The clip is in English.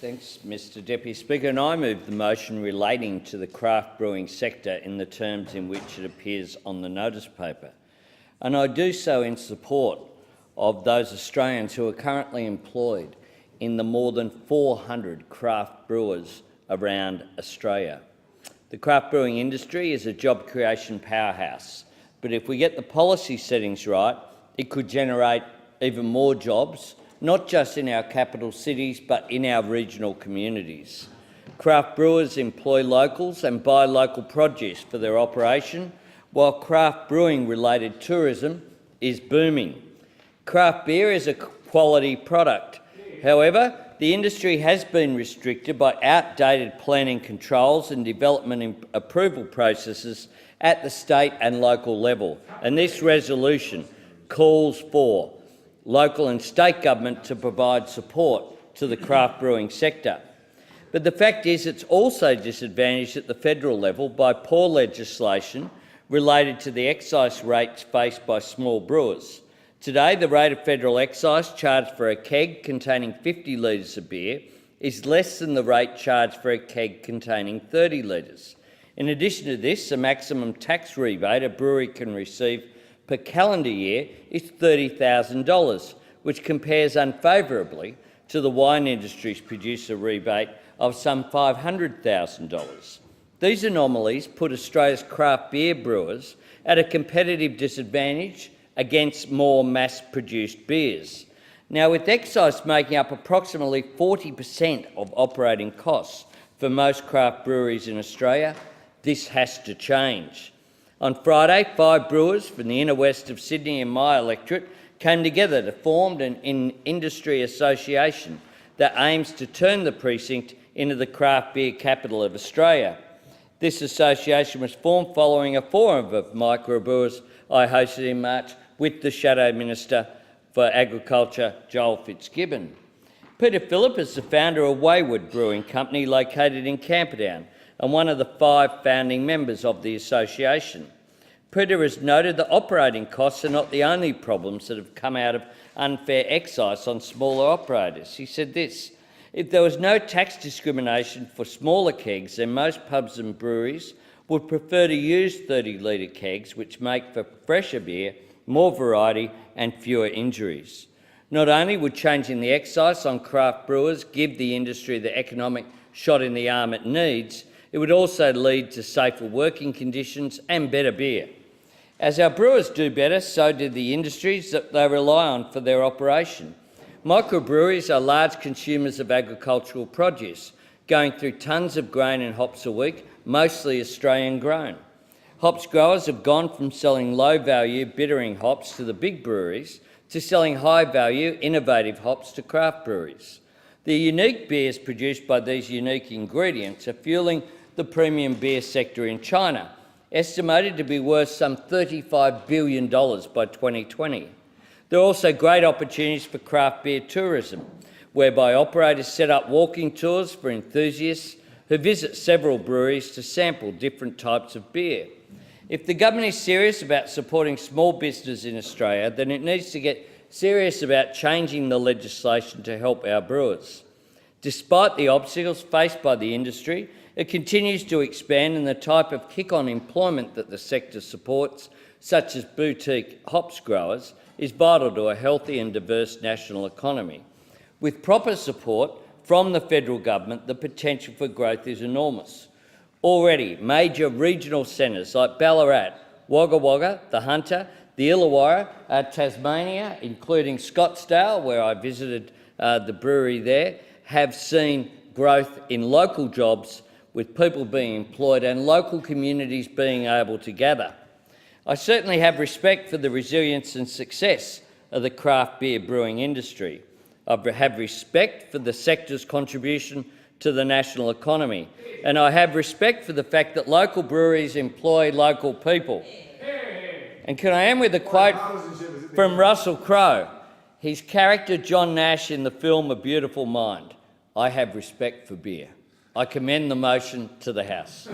Thanks, Mr Deputy Speaker, and I move the motion relating to the craft brewing sector in the terms in which it appears on the notice paper. And I do so in support of those Australians who are currently employed in the more than 400 craft brewers around Australia. The craft brewing industry is a job creation powerhouse, but if we get the policy settings right, it could generate even more jobs, not just in our capital cities, but in our regional communities. Craft brewers employ locals and buy local produce for their operation, while craft brewing-related tourism is booming. Craft beer is a quality product. However, the industry has been restricted by outdated planning controls and development approval processes at the state and local level, and this resolution calls for local and state government to provide support to the craft brewing sector. But the fact is it's also disadvantaged at the federal level by poor legislation related to the excise rates faced by small brewers. Today, the rate of federal excise charged for a keg containing 50 litres of beer is less than the rate charged for a keg containing 30 litres. In addition to this, the maximum tax rebate a brewery can receive per calendar year is $30,000, which compares unfavourably to the wine industry's producer rebate of some $500,000. These anomalies put Australia's craft beer brewers at a competitive disadvantage against more mass-produced beers. Now, with excise making up approximately 40% of operating costs for most craft breweries in Australia, this has to change. On Friday, 5 brewers from the inner west of Sydney and my electorate came together to form an industry association that aims to turn the precinct into the craft beer capital of Australia. This association was formed following a forum of microbrewers I hosted in March with the Shadow Minister for Agriculture, Joel Fitzgibbon. Peter Phillip is the founder of Wayward Brewing Company located in Camperdown and one of the 5 founding members of the association. Peter has noted that operating costs are not the only problems that have come out of unfair excise on smaller operators. He said this: "If there was no tax discrimination for smaller kegs, then most pubs and breweries would prefer to use 30-litre kegs, which make for fresher beer, more variety and fewer injuries." Not only would changing the excise on craft brewers give the industry the economic shot in the arm it needs, it would also lead to safer working conditions and better beer. As our brewers do better, so do the industries that they rely on for their operation. Microbreweries are large consumers of agricultural produce, going through tonnes of grain and hops a week, mostly Australian grown. Hops growers have gone from selling low-value bittering hops to the big breweries to selling high-value, innovative hops to craft breweries. The unique beers produced by these unique ingredients are fuelling the premium beer sector in China, estimated to be worth some $35 billion by 2020. There are also great opportunities for craft beer tourism, whereby operators set up walking tours for enthusiasts who visit several breweries to sample different types of beer. If the government is serious about supporting small business in Australia, then it needs to get serious about changing the legislation to help our brewers. Despite the obstacles faced by the industry, it continues to expand, and the type of kick-on employment that the sector supports, such as boutique hops growers, is vital to a healthy and diverse national economy. With proper support from the federal government, the potential for growth is enormous. Already, major regional centres like Ballarat, Wagga Wagga, the Hunter, the Illawarra, Tasmania, including Scottsdale, where I visited the brewery there, have seen growth in local jobs, with people being employed and local communities being able to gather. I certainly have respect for the resilience and success of the craft beer brewing industry. I have respect for the sector's contribution to the national economy, and I have respect for the fact that local breweries employ local people. And can I end with a quote from Russell Crowe, his character John Nash in the film A Beautiful Mind: "I have respect for beer." I commend the motion to the House.